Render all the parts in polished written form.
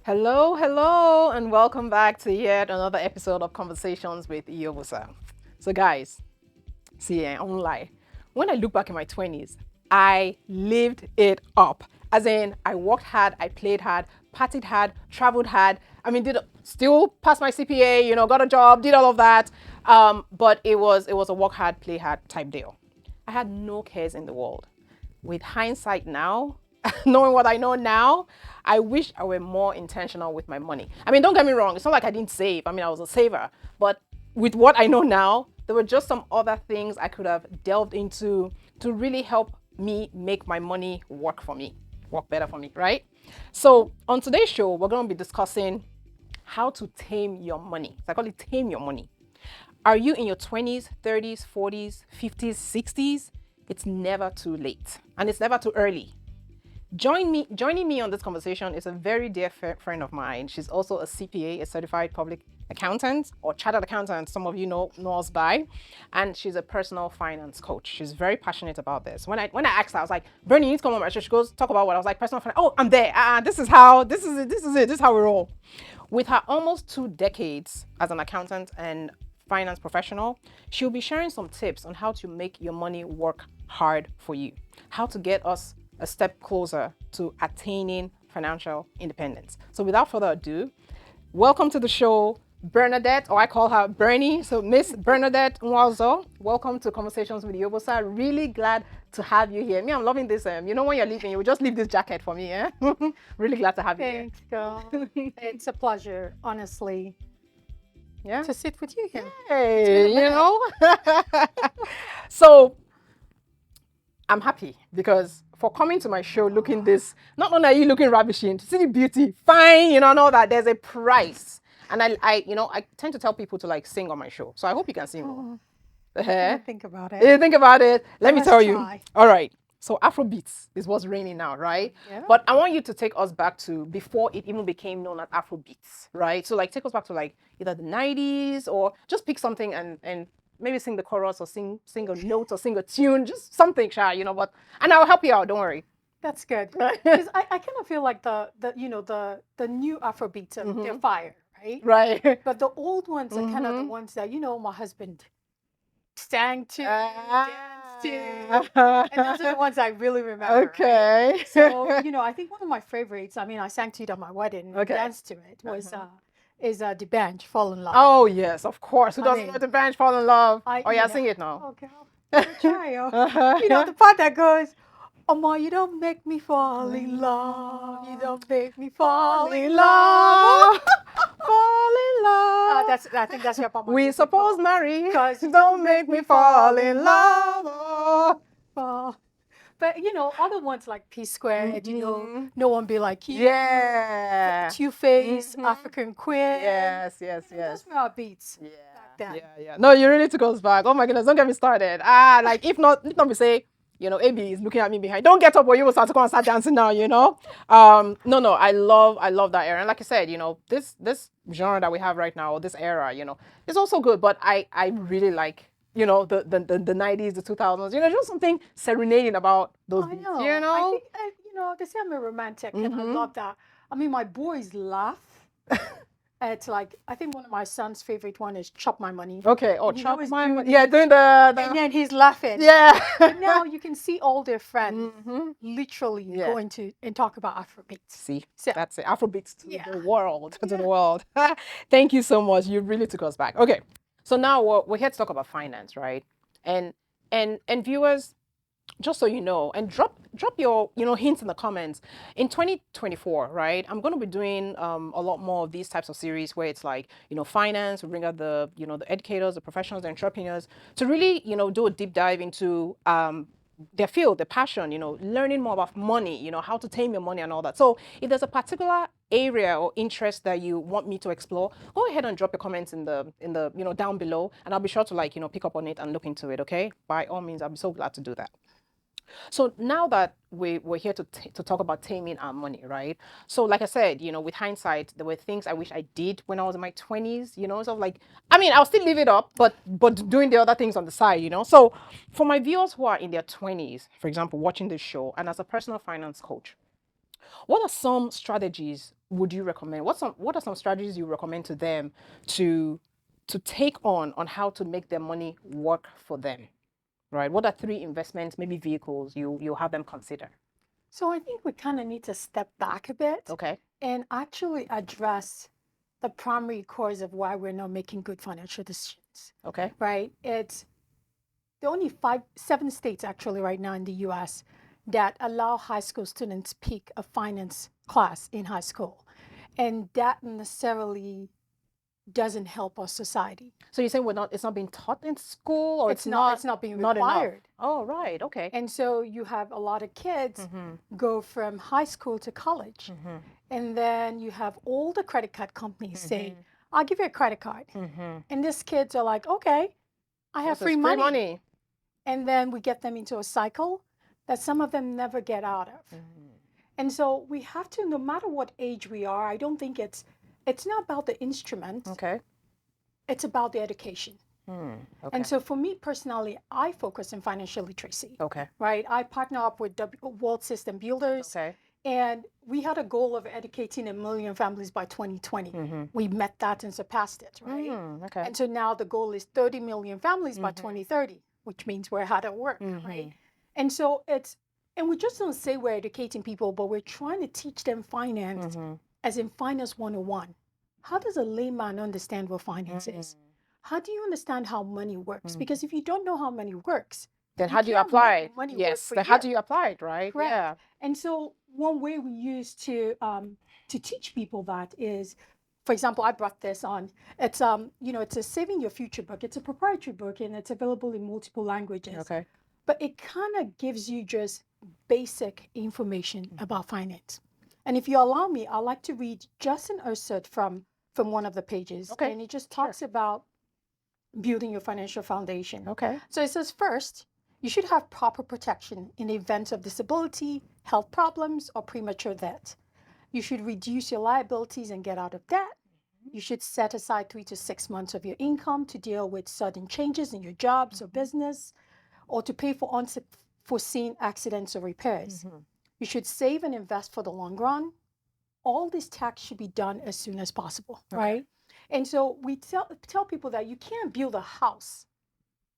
Hello, hello, and welcome back to yet another episode of Conversations with Iyobusa. So, guys, see, I won't lie. When I look back in my 20s, I lived it up. As in, I worked hard, I played hard, partied hard, traveled hard. I mean, did still passed my CPA, got a job, did all of that. But it was a work hard, play hard type deal. I had no cares in the world. With hindsight now, knowing what I know now, I wish I were more intentional with my money. I mean, don't get me wrong, it's not like I didn't save. I mean, I was a saver. But with what I know now, there were just some other things I could have delved into to really help me make my money work for me, work better for me, right? So, on today's show, we're going to be discussing how to tame your money. So I call it tame your money. Are you in your 20s, 30s, 40s, 50s, 60s? It's never too late and it's never too early. Joining me on this conversation is a very dear friend of mine. She's also a CPA, a certified public accountant or chartered accountant, some of you know us by, and she's a personal finance coach. She's very passionate about this. When I asked her, I was like, Bernie, you need to come on my show. She goes, talk about what? I was like, personal finance. Oh, I'm there. This is it. This is how we roll. With her almost 2 decades as an accountant and finance professional, she'll be sharing some tips on how to make your money work hard for you, how to get us a step closer to attaining financial independence. So without further ado, welcome to the show, Bernadette, or I call her Bernie. So Miss Bernadette Nwaozo, welcome to Conversations with Yobosa. Really glad to have you here. Me, I'm loving this. When you're leaving, you will just leave this jacket for me. Eh? Really glad to have you here. Thanks, girl. It's a pleasure, honestly, Yeah. to sit with you here. Hey, So I'm happy because for coming to my show looking this, not only are you looking ravishing, to see the beauty, fine, know that there's a price. And I tend to tell people to like sing on my show. So I hope you can sing. Oh, Uh-huh. think about You it. think about it. Let me Let's tell you. try. All right. So Afrobeats is what's reigning now, right? Yeah. But I want you to take us back to before it even became known as Afrobeats, right? So like take us back to like either the 90s or just pick something and maybe sing the chorus or sing a note or sing a tune, just something, but and I'll help you out, don't worry. That's good. Because I kind of feel like the new Afrobeats, they're fire, right? Right. But the old ones are kind of the ones that, my husband sang to, danced to. And those are the ones I really remember. Right? Okay. So, I think one of my favorites, I mean, I sang to it at my wedding, Okay. danced to it, was is The Bench, Fall in Love. Oh yes, of course. Who doesn't mean, know the bench fall in love? I- Oh yeah, you know. sing it now. Oh, girl, I'm a child. The part that goes, Oma, you don't make me fall in love. You don't make me fall in love. Fall in love. I think that's your part. We suppose marry. 'Cause Don't make me fall in love. Fall. But other ones like P Squared, No One Be Like You. Yeah. Two Face, African Queen. Yes. Those were our beats. Yeah. then. Yeah. No, you really took us back. Oh my goodness, don't get me started. Like if not we say, AB is looking at me behind. Don't get up or you will start to come and start dancing now, No, I love that era. And like I said, this genre that we have right now, this era, is also good. But I really like, the 90s, the 2000s, just something serenading about those I beats, know. I think, they say I'm a romantic, and I love that. I mean, my boys laugh. It's like, I think one of my son's favorite one is Chop My Money. Okay. Oh, And he's chop always my doing money. Yeah, doing the And then he's laughing. yeah. And now you can see all their friends literally Yeah. going to and talk about Afrobeats. See, So- that's it. Afrobeats to Yeah. the world, to the world. Thank you so much. You really took us back. Okay, so now we're here to talk about finance, right? And viewers, just so you know, and drop your hints in the comments. In 2024, right, I'm going to be doing a lot more of these types of series where it's like, finance. We bring out the the educators, the professionals, the entrepreneurs to really do a deep dive into their field, their passion, learning more about money, how to tame your money and all that. So if there's a particular area or interest that you want me to explore, go ahead and drop your comments in the down below, and I'll be sure to pick up on it and look into it. Okay, by all means, I'll be so glad to do that. So now that we're here to talk about taming our money, right? So like I said, with hindsight, there were things I wish I did when I was in my 20s, sort of like, I mean, I'll still leave it up, but doing the other things on the side, So for my viewers who are in their 20s, for example, watching this show, and as a personal finance coach, What are some strategies would you recommend? What are some strategies you recommend to them to take on how to make their money work for them? Right? What are three investments, maybe vehicles you'll have them consider? So I think we kind of need to step back a bit Okay. and actually address the primary cause of why we're not making good financial decisions, Okay. right? It's the only 7 states actually right now in the US that allow high school students pick a finance class in high school. And that necessarily doesn't help our society. So you're saying it's not being taught in school, or It's not being not enough? required. Oh, right. Okay. And so you have a lot of kids go from high school to college. And then you have all the credit card companies say, I'll give you a credit card. And these kids are like, okay, I have This is free money. And then we get them into a cycle that some of them never get out of. And so we have to, no matter what age we are, I don't think it's not about the instrument. Okay. It's about the education. Okay. And so for me personally, I focus on financial literacy. Okay. Right? I partner up with World System Builders. Okay. And we had a goal of educating 1 million families by 2020. We met that and surpassed it, right? Okay. And so now the goal is 30 million families by 2030, which means we're hard at work, right? And so and we just don't say we're educating people, but we're trying to teach them finance, as in Finance 101. How does a layman understand what finance is? How do you understand how money works? Because if you don't know how money works, then how do you apply it? Yes. Then how do you apply it, right? Correct. Yeah. And so one way we use to teach people that is, for example, I brought this on. It's it's a Saving Your Future book. It's a proprietary book and it's available in multiple languages. Okay. But it kind of gives you just basic information about finance. And if you allow me, I'd like to read just an excerpt from one of the pages. Okay. And it just talks about building your financial foundation. Okay. So it says, first, you should have proper protection in the event of disability, health problems, or premature death. You should reduce your liabilities and get out of debt. You should set aside 3 to 6 months of your income to deal with sudden changes in your jobs or business, or to pay for unforeseen accidents or repairs. You should save and invest for the long run. All this tax should be done as soon as possible, right? And so we tell people that you can't build a house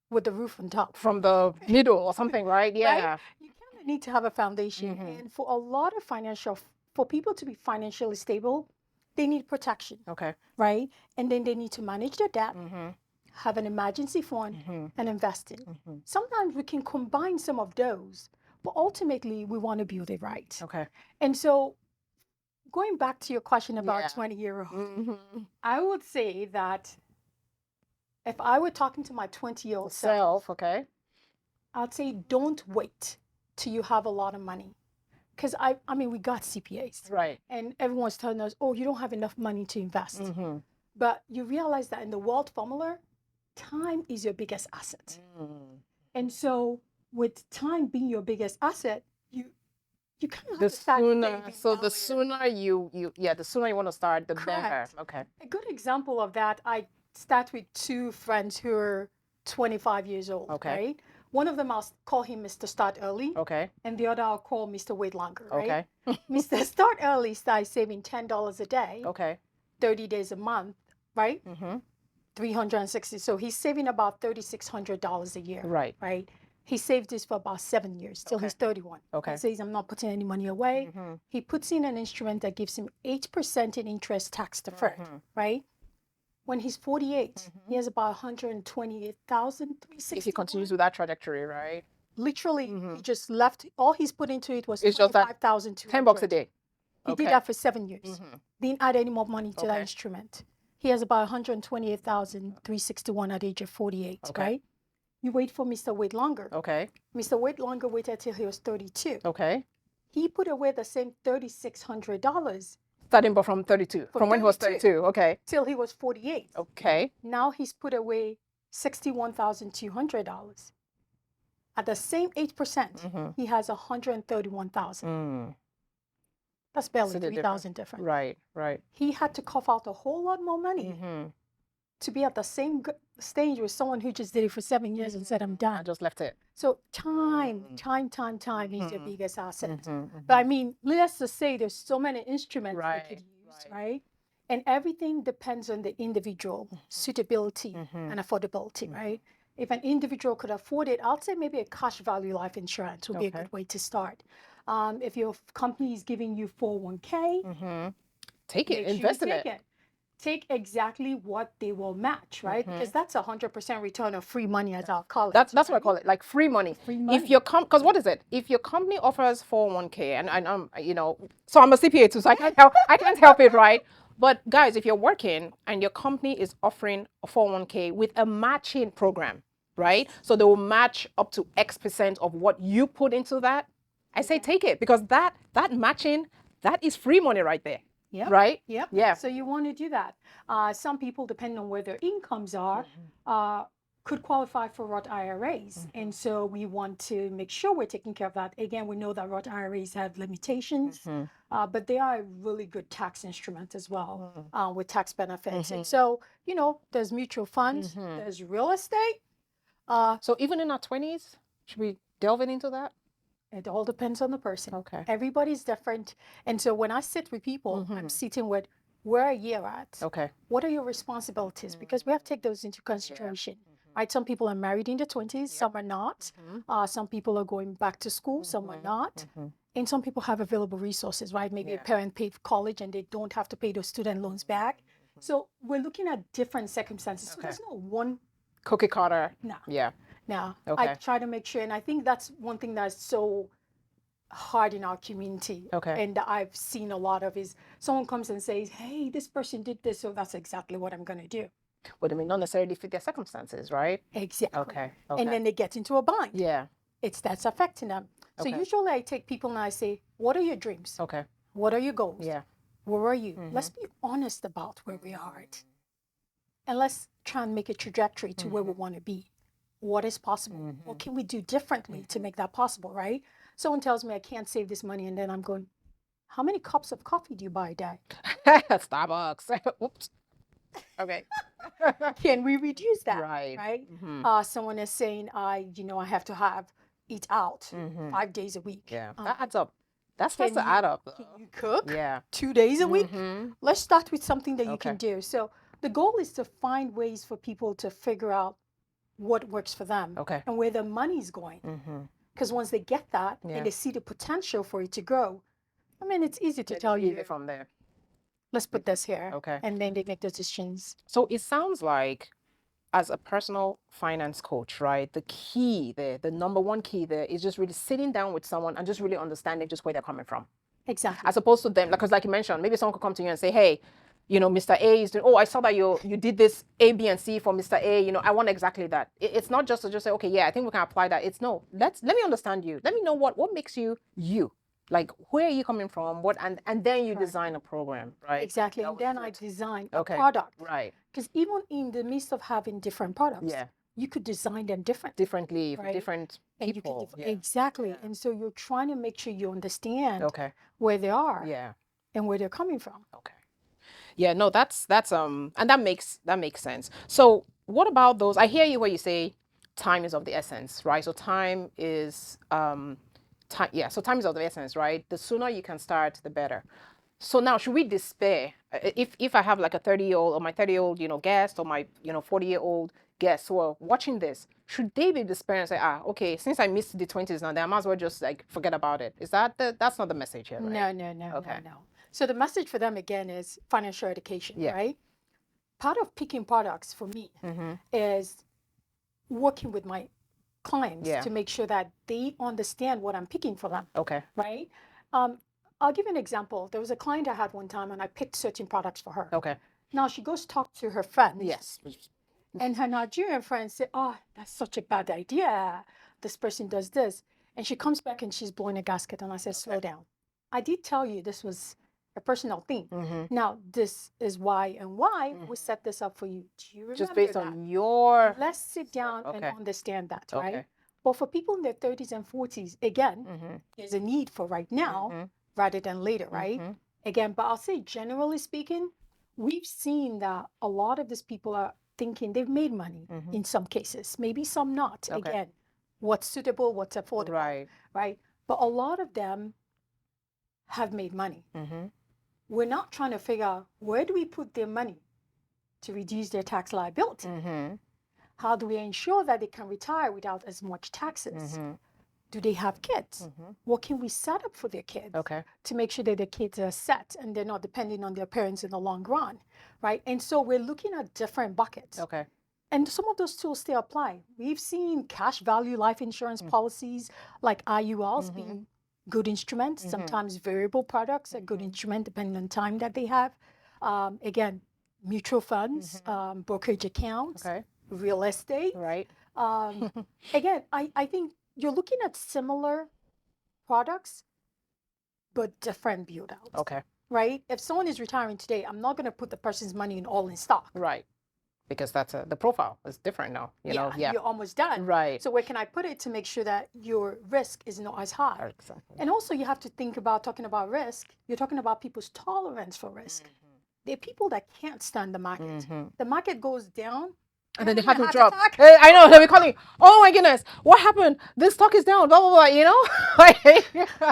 with the roof on top. From the middle or something, right? Yeah. Right? You kind of need to have a foundation. And for a lot of for people to be financially stable, they need protection. Okay. Right? And then they need to manage their debt, have an emergency fund, and invest in. Sometimes we can combine some of those, but ultimately we want to build it right. Okay. And so going back to your question about 20-year-old, I would say that if I were talking to my 20-year-old self, okay, I'd say don't wait till you have a lot of money. Because I mean, we got CPAs. Right. And everyone's telling us, oh, you don't have enough money to invest. But you realize that in the world formula, time is your biggest asset. And so with time being your biggest asset, you kind of have to start the sooner you want to start, the better. Okay. A good example of that, I start with 2 friends who are 25 years old. Okay. Right? One of them, I'll call him Mr. Start Early. Okay. And the other, I'll call Mr. Wait Longer. Right? Okay. Mr. Start Early starts saving $10 a day. Okay. 30 days a month, right? 360. So he's saving about $3,600 a year. Right. Right. He saved this for about 7 years till he's 31. Okay. He says, I'm not putting any money away. He puts in an instrument that gives him 8% in interest tax deferred, right? When he's 48, he has about $128,360. If he continues with that trajectory, right? Literally, he just left. All he's put into it was it's just that $25,200. $10 a day. He did that for 7 years. Didn't add any more money to that instrument. He has about $128,361 at the age of 48, right? You wait for Mr. Wait Longer. Okay. Mr. Wait Longer waited till he was 32. Okay. He put away the same $3,600. Starting from 32. From when he was 32. Okay. Till he was 48. Okay. Now he's put away $61,200. At the same 8%, he has $131,000. That's barely $3,000 different. Right, right. He had to cough out a whole lot more money to be at the same stage with someone who just did it for 7 years and said, I'm I done. just left it. So time is your Mhm. biggest asset. Mhm, But I mhm. mean, let's just say there's so many instruments they could Right, use, right. right? And everything depends on the individual suitability Mhm, and affordability, mhm. right? If an individual could afford it, I'll say maybe a cash value life insurance would be a Okay. good way to start. If your company is giving you 401k, Mhm. Take it, make sure you invest in take it. it. Take exactly what they will match, right? Because Mhm. that's 100% return of free money, as I'll call it. That's what I right? call it, like free money. Free If money. your because what is it? If your company offers 401k, and I'm so I'm a CPA too, so I can't help it, right? But guys, if you're working and your company is offering a 401k with a matching program, right? So they will match up to X% of what you put into that. I say Okay. take it, because that matching, that is free money right there. Yep. Right? Yep. Yeah. So you want to do that. Some people, depending on where their incomes are, could qualify for Roth IRAs. And so we want to make sure we're taking care of that. Again, we know that Roth IRAs have limitations, but they are a really good tax instrument as well, with tax benefits. And so, there's mutual funds, there's real estate. So even in our 20s, should we delve into that? It all depends on the person. Okay. Everybody's different. And so when I sit with people, I'm sitting with where are you at? Okay. What are your responsibilities? Because we have to take those into consideration. Right? Some people are married in their 20s, some are not. Some people are going back to school, some are not. And some people have available resources, right? Maybe a parent paid for college and they don't have to pay those student loans back. So we're looking at different circumstances. So there's no one. Cookie cutter. No. Yeah. Now, I Okay. try to make sure, and I think that's one thing that's so hard in our community. Okay. And I've seen a lot of is someone comes and says, hey, this person did this, so that's exactly what I'm going to do. But I mean, not necessarily fit their circumstances, right? Exactly. Okay. And then they get into a bind. Yeah. That's affecting them. So Okay. usually I take people and I say, what are your dreams? Okay. What are your goals? Yeah. Where are you? Let's be honest about where we are at. And let's try and make a trajectory to where we want to be. What is possible? What can we do differently to make that possible, right? Someone tells me I can't save this money, and then I'm going, how many cups of coffee do you buy a day? Starbucks. Oops. Okay. Can we reduce that? Right. Right? Someone is saying, I have to eat out 5 days a week. Yeah. That adds up. That's Can to add up. Can you cook Yeah. 2 days a week? Let's start with something that you Okay. can do. So the goal is to find ways for people to figure out what works for them Okay. and where their money's going. Because once they get that Yeah. and they see the potential for it to grow, I mean, it's easy to tell you, from there. let's put this here. Okay. And then they make those decisions. So it sounds like, as a personal finance coach, right, the key there, the number one key there is just really sitting down with someone and just really understanding just where they're coming from. Exactly. As opposed to them, because like you mentioned, maybe someone could come to you and say, hey, Mr. A is doing, oh, I saw that you did this A, B, and C for Mr. A, I want exactly that. It's not just to just say, okay, yeah, I think we can apply that. It's no, let me understand you. Let me know what makes you you. Like, where are you coming from? What, and then you design a program, right? Exactly. And then I design a Okay. product. Right. Because even in the midst of having different products, Yeah. you could design them Differently for right? different And people. you can exactly. And so you're trying to make sure you understand Okay. where they are Yeah. and where they're coming from. Okay. Yeah, no, that's and that makes sense. So what about those? I hear you where you say time is of the essence, right? So time is time, yeah, so time is of the essence, right? The sooner you can start, the better. So now, should we despair if I have like a 30-year-old or my 30-year-old, guest, or my 40-year-old guests who are watching this? Should they be despairing and say, okay, since I missed the 20s now, then I might as well just like forget about it? Is that's not the message here, right? No, Okay. no. So the message for them again is financial education, Yeah. right? Part of picking products for me is working with my clients Yeah. to make sure that they understand what I'm picking for them, Okay. right? I'll give you an example. There was a client I had one time and I picked certain products for her. Okay. Now she goes talk to her friends. Yes. And her Nigerian friends say, oh, that's such a bad idea. This person does this. And she comes back and she's blowing a gasket. And I said, slow down. I did tell you this was a personal thing. Now, this is why and why we set this up for you. Do you remember Just based that? on your. Let's sit down and Okay. understand that, Okay. right? But for people in their 30s and 40s, again, there's a need for right now rather than later, right? Again, but I'll say generally speaking, we've seen that a lot of these people are thinking they've made money in some cases, maybe some not. Okay. Again, what's suitable, what's affordable, Right. right? But a lot of them have made money. We're not trying to figure out where do we put their money to reduce their tax liability? How do we ensure that they can retire without as much taxes? Do they have kids? What can we set up for their kids Okay. to make sure that their kids are set and they're not depending on their parents in the long run, right? And so we're looking at different buckets. Okay. And some of those tools still apply. We've seen cash value life insurance policies like IULs being good instruments. Sometimes variable products are good instrument depending on time that they have. Again, mutual funds, brokerage accounts, Okay. real estate. Right. Again, I think you're looking at similar products, but different build outs. Okay. Right? If someone is retiring today, I'm not going to put the person's money in all in stock. Right. Because that's the profile is different now. You know. Yeah. You're almost done. Right. So where can I put it to make sure that your risk is not as high? Exactly. And also you have to think about talking about risk. You're talking about people's tolerance for risk. There are people that can't stand the market. The market goes down. And then they have to heart drop. attack. I know, they'll be calling, oh my goodness, what happened? This stock is down, blah, blah, blah, you know?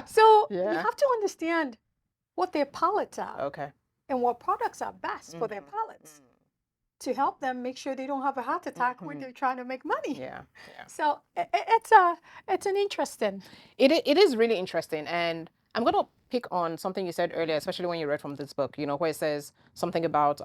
So you Yeah. have to understand what their palates are Okay. and what products are best for their palates to help them make sure they don't have a heart attack when they're trying to make money. Yeah. Yeah. So it's an interesting. It is really interesting. And I'm going to pick on something you said earlier, especially when you read from this book, you know, where it says something about,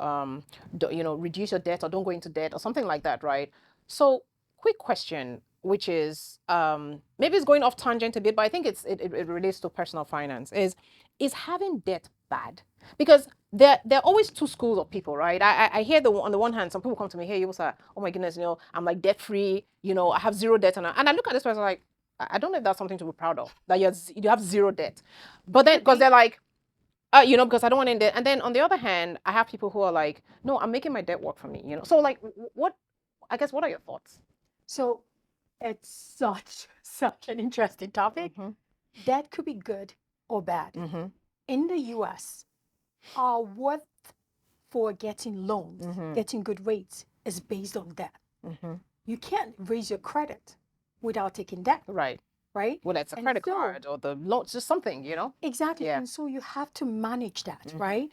you know, reduce your debt or don't go into debt or something like that, right? So quick question, which is, maybe it's going off tangent a bit, but I think it relates to personal finance, is having debt bad? Because there are always two schools of people, right? I hear on the one hand, some people come to me, hey, you say, oh my goodness, you know, I'm like debt free, you know, I have zero debt. And I look at this person like, I don't know if that's something to be proud of, that you have zero debt. But then, because they're like, you know, because I don't want to end it. And then on the other hand, I have people who are like, no, I'm making my debt work for me, you know. So like, what are your thoughts? So it's such an interesting topic. Debt could be good or bad. In the US, our worth for getting loans, getting good rates is based on debt. You can't raise your credit without taking debt. Right. Right? Well, it's a credit card or the loan, just something, you know? Exactly. Yeah. And so you have to manage that, right?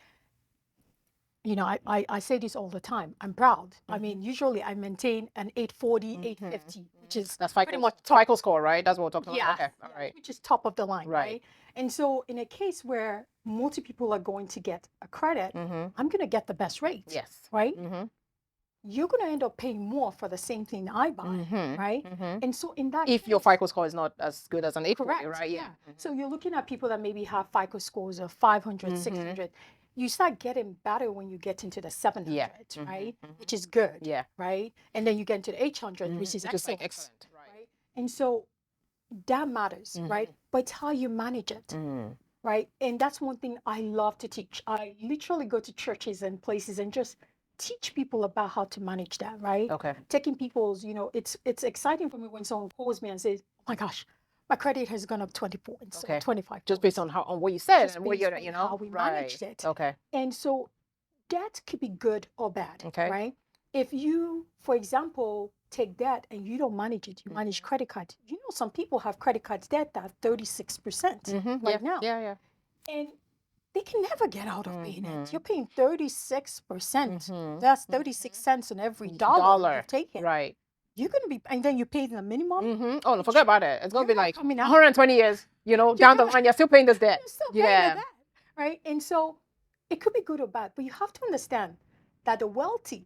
You know, I say this all the time. I'm proud. I mean, usually I maintain an 840, 850, which is That's pretty much top. FICO score, right? That's what we're talking about. Okay. All right. Which is top of the line, Right. right? And so in a case where multi people are going to get a credit, I'm going to get the best rate. Yes. Right? You're going to end up paying more for the same thing I buy, right? And so in that If your case, FICO score is not as good as an 840, correct, right? Yeah. So you're looking at people that maybe have FICO scores of 500, 600. You start getting better when you get into the 700, right? Which is good, Yeah. right? And then you get into the 800, which is excellent. Right? And so that matters, right? But it's how you manage it, right? And that's one thing I love to teach. I literally go to churches and places and just teach people about how to manage that, right? Okay. Taking people's, you know, it's exciting for me when someone calls me and says, oh my gosh, my credit has gone up 20 points, or 25 Just points. based on what you said Just and what based you're, on you know, how we managed it. Okay. And so debt could be good or bad, Okay. right? If you, for example, take debt and you don't manage it, you manage credit cards. You know, some people have credit cards debt that 36% right now. Yeah. And they can never get out of paying it. You're paying 36%. That's 36 cents on every dollar you've taken. Right. You're going to be, and then you pay the minimum. Oh, no, forget about it. It's going to be like coming out. 120 years, you know, down the line, you're still paying this debt. You're still paying the debt, right? And so it could be good or bad, but you have to understand that the wealthy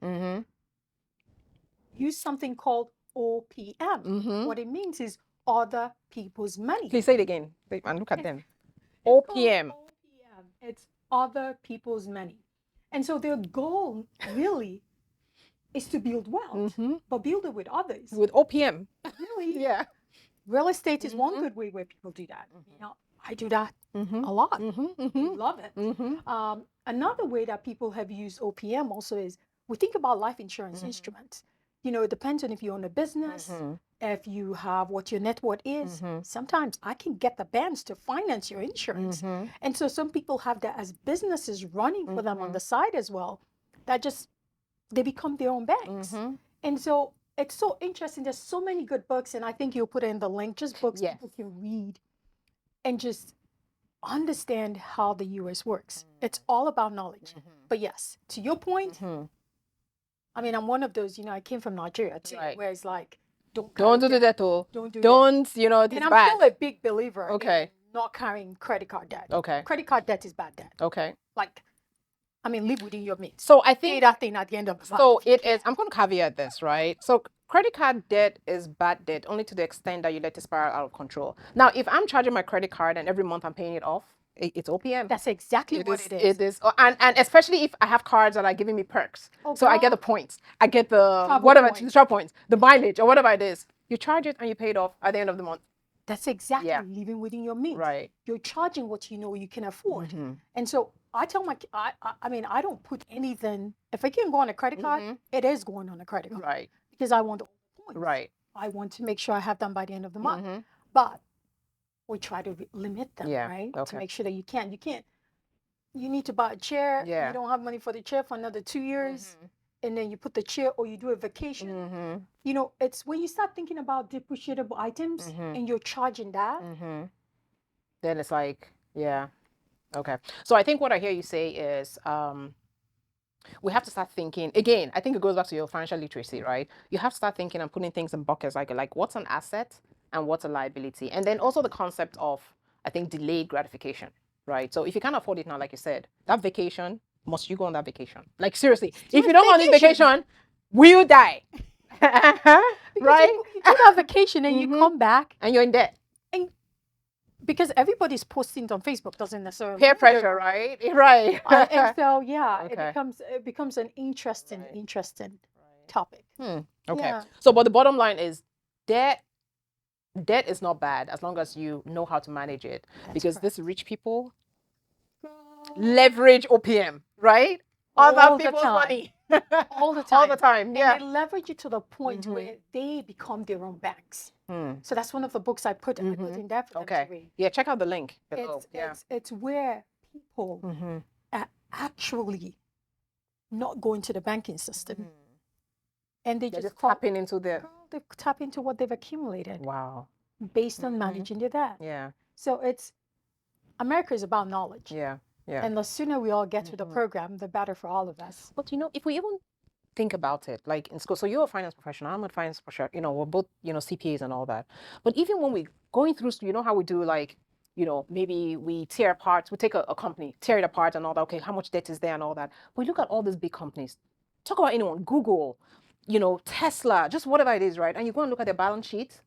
use something called OPM. What it means is other people's money. Please say it again. And look at them. It's OPM. called OPM. It's other people's money. And so their goal really is to build wealth, but build it with others. With OPM. Really? Yeah. Real estate is one good way where people do that. You know, I do that a lot. Love it. Another way that people have used OPM also is we think about life insurance instruments. You know, it depends on if you own a business, if you have what your net worth is. Sometimes I can get the banks to finance your insurance. And so some people have that as businesses running for them on the side as well. That just they become their own banks. Mm-hmm. And so it's so interesting. There's so many good books, and I think you'll put in the link, just books Yes. people can read and just understand how the US works. It's all about knowledge. But yes, to your point, Mm-hmm. I mean, I'm one of those, I came from Nigeria too, Right. where it's like, don't Don't carry do debt. that, though. Don't do that. Don't, it's And I'm bad. still a big believer Okay. in not carrying credit card debt. Okay. Credit card debt is bad debt. Okay. Like, I mean, live within your means. So I Pay think that thing at the end of the month. so if you it can. is. I'm going to caveat this, right? So credit card debt is bad debt only to the extent that you let it spiral out of control. Now, if I'm charging my credit card and every month I'm paying it off, it's OPM. That's exactly what it is. It is, and especially if I have cards that are giving me perks. Oh, So I get the girl. points, I get the Travel whatever, points. the shop points, the mileage, or whatever it is. You charge it and you pay it off at the end of the month. That's exactly Yeah. living within your means. Right. You're charging what you know you can afford. Mhm. And so I tell I mean, I don't put anything, if I can go on a credit card, it is going on a credit card. Right. Because I want all the points. Right. I want to make sure I have them by the end of the month. Mhm. But we try to limit them, Yeah, right? okay. To make sure that you can't, you need to buy a chair. Yeah. You don't have money for the chair for another 2 years. And then you put the chair, or you do a vacation. Mm-hmm. It's when you start thinking about depreciable items and you're charging that. Mm-hmm. Then it's like, yeah. Okay. So I think what I hear you say is we have to start thinking again. I think it goes back to your financial literacy, right? You have to start thinking and putting things in buckets like what's an asset and what's a liability. And then also the concept of, I think, delayed gratification, right? So if you can't afford it now, like you said, that vacation, must you go on that vacation? Like seriously, if you don't go on this vacation, will you die? Right? You do that vacation and you come back and you're in debt. Because everybody's posting on Facebook doesn't necessarily peer pressure, right? Right. and so yeah, Okay. it becomes an interesting topic. Okay. Yeah. So, but the bottom line is debt is not bad as long as you know how to manage it. Because these rich people leverage OPM, right? Other people's money. All the time. All the time. Yeah. And they leverage it to the point where they become their own banks. So that's one of the books I put in there for them to read. Yeah, check out the link below. It's where people are actually not going to the banking system. And they just tapping into they tap into what they've accumulated. Wow. Based on managing their debt. Yeah. So America is about knowledge. Yeah. Yeah. And the sooner we all get through the program, the better for all of us. But if we even think about it, like in school, so you're a finance professional, I'm a finance professional, we're both, CPAs and all that. But even when we're going through, how we do like, maybe we tear apart, we take a company, tear it apart and all that. Okay, how much debt is there and all that. We look at all these big companies. Talk about anyone, Google, Tesla, just whatever it is, right? And you go and look at their balance sheet,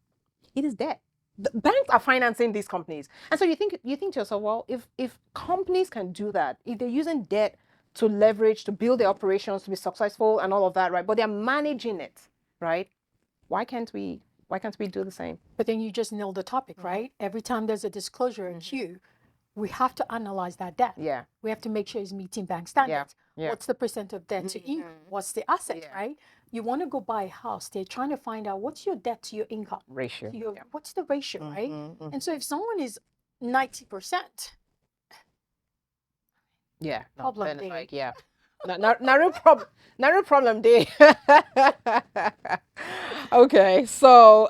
it is debt. The banks are financing these companies. And so you think to yourself, well, if companies can do that, if they're using debt to leverage, to build their operations, to be successful and all of that, right? But they're managing it, right? Why can't we do the same? But then you just nailed the topic, right? Every time there's a disclosure in Q, we have to analyze that debt. Yeah. We have to make sure it's meeting bank standards. Yeah. What's the percent of debt to income? What's the asset, right? You want to go buy a house, they're trying to find out what's your debt to your income. Ratio. What's the ratio, right? And so if someone is 90%, yeah, problem then it's day. like, yeah. No problem day. Okay, so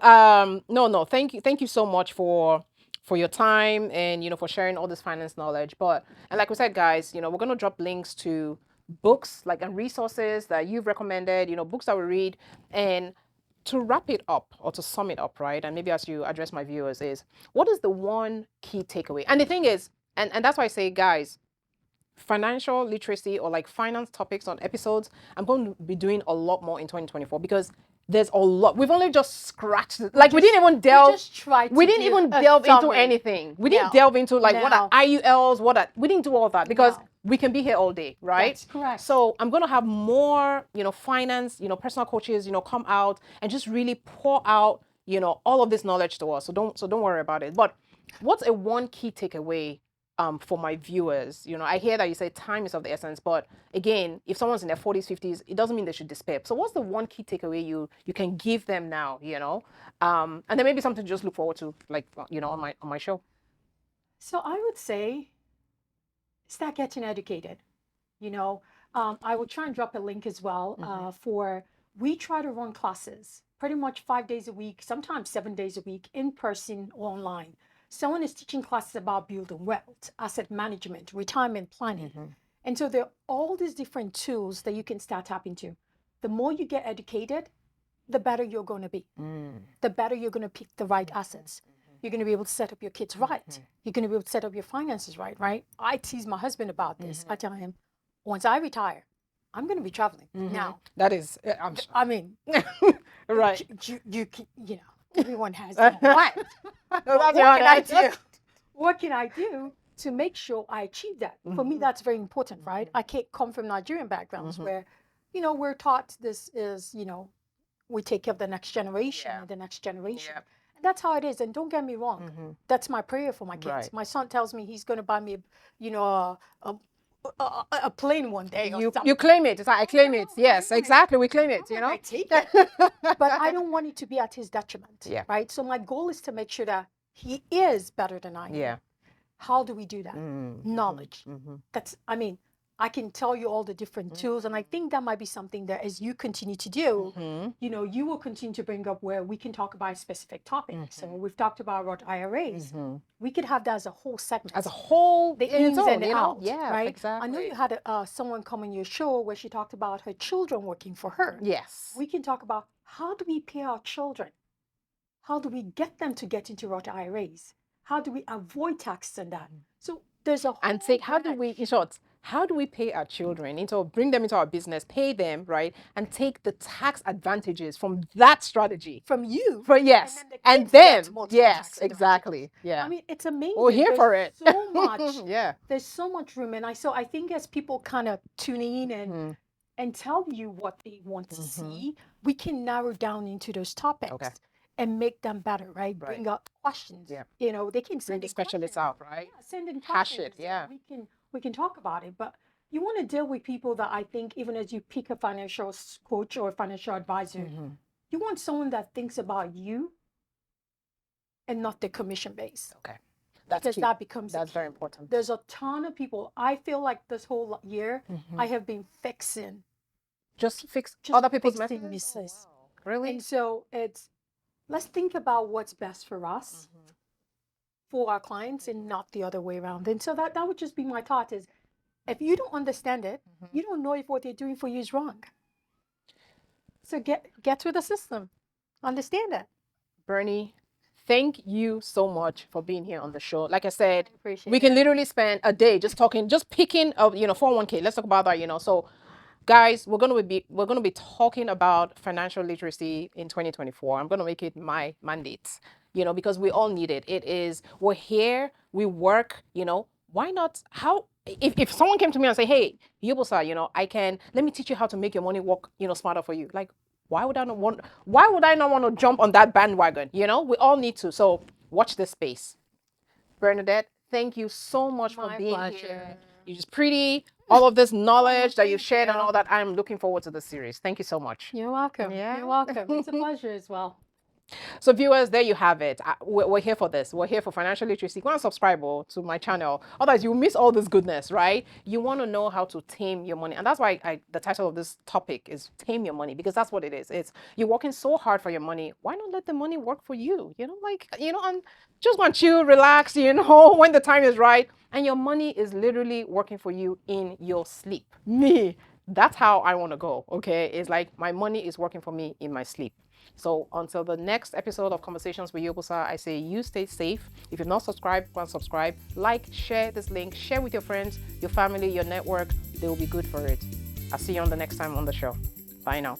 no, thank you so much for your time and for sharing all this finance knowledge. And like we said, guys, we're gonna drop links to books and resources that you've recommended, books that we read. And to wrap it up or to sum it up, right? And maybe as you address my viewers is, what is the one key takeaway? And the thing is, and that's why I say, guys, financial literacy or finance topics on episodes, I'm going to be doing a lot more in 2024 because there's a lot. We've only just scratched it. We didn't even delve. We didn't even delve into anything. We didn't delve into what are IULs, we didn't do all that because we can be here all day, right? That's correct. So I'm going to have more, finance, personal coaches, come out and just really pour out, all of this knowledge to us. So don't worry about it. But what's a one key takeaway for my viewers? I hear that you say time is of the essence, but again, if someone's in their 40s, 50s, it doesn't mean they should despair. So what's the one key takeaway you can give them now, and then maybe something to just look forward to, on my show? So I would say start getting educated. I will try and drop a link as well for we try to run classes pretty much 5 days a week, sometimes 7 days a week, in person or online. Someone is teaching classes about building wealth, asset management, retirement planning. And so there are all these different tools that you can start tapping into. The more you get educated, the better you're going to be. The better you're going to pick the right assets. You're going to be able to set up your kids right. You're going to be able to set up your finances right? I tease my husband about this. I tell him, once I retire, I'm going to be traveling. Now, That is, I mean, right. you know, everyone has their own life. That's What your can I answer. do? What can I do to make sure I achieve that? For me, that's very important, right? I can't come from Nigerian backgrounds where, you know, we're taught this is, you know, we take care of the next generation and the next generation. Yep. And that's how it is. And don't get me wrong, that's my prayer for my kids. Right. My son tells me he's going to buy me, you know, a plane one day. Or You something. claim it. It's like, I claim it. Yes, exactly. We claim it, you know? I take it. But I don't want it to be at his detriment. Yeah. Right. So my goal is to make sure that he is better than I am. Yeah. How do we do that? Knowledge. That's, I mean, I can tell you all the different tools. And I think that might be something that as you continue to do, you know, you will continue to bring up where we can talk about a specific topic. So we've talked about Roth IRAs. We could have that as a whole segment. As a whole, the in ins its own, and you know? outs, Yeah, right? exactly. I know you had someone come on your show where she talked about her children working for her. Yes. We can talk about how do we pay our children? How do we get them to get into Roth IRAs? How do we avoid taxes on that? So there's a whole And take, how do branch. we, in short, how do we pay our children into, bring them into our business, pay them, right? And take the tax advantages from that strategy. From you. For, yes. And And then, then, multiple yes, tax advantages. exactly. Yeah. I mean, it's amazing. We're here There's for it. So much. Yeah. There's so much room. And I think as people kind of tune in and tell you what they want to see, we can narrow down into those topics. Okay. And make them better, right? Bring up questions. Yeah. You know, they can Bring send the in specialists questions. out, right? Yeah, send in Hash questions. it, yeah. We can talk about it. But you want to deal with people that I think even as you pick a financial coach or financial advisor, you want someone that thinks about you and not the commission base. Okay. That's Because key. that becomes That's very important. There's a ton of people. I feel like this whole year I have been fixing Just fix other people's fixing messages? misses. Oh, wow. Really? And so let's think about what's best for us, for our clients, and not the other way around. And so that would just be my thought is, if you don't understand it, you don't know if what they're doing for you is wrong. So get through the system. Understand it. Bernie, thank you so much for being here on the show. Like I said, Appreciate we can literally spend a day just talking, just picking up, 401k. Let's talk about that, So guys, we're gonna be talking about financial literacy in 2024. I'm gonna make it my mandate, because we all need it. We're here, we work, why not? If someone came to me and say, hey, Yobosa, let me teach you how to make your money work, smarter for you. Like, why would I not want to jump on that bandwagon? We all need to. So watch this space. Bernadette, thank you so much for being here. You're just pretty. All of this knowledge that you've shared and all that. I'm looking forward to the series. Thank you so much. You're welcome. Yeah. You're welcome. It's a pleasure as well. So viewers, there you have it. We're here for this. We're here for financial literacy. Go and subscribe to my channel. Otherwise, you'll miss all this goodness, right? You want to know how to tame your money. And that's why the title of this topic is Tame Your Money, because that's what it is. It's you're working so hard for your money. Why not let the money work for you? And just want you relax, when the time is right. And your money is literally working for you in your sleep. That's how I want to go, okay? It's like my money is working for me in my sleep. So until the next episode of Conversations with Yobosa, I say you stay safe. If you've not subscribed, go and subscribe. Like, share this link, share with your friends, your family, your network. They will be good for it. I'll see you on the next time on the show. Bye now.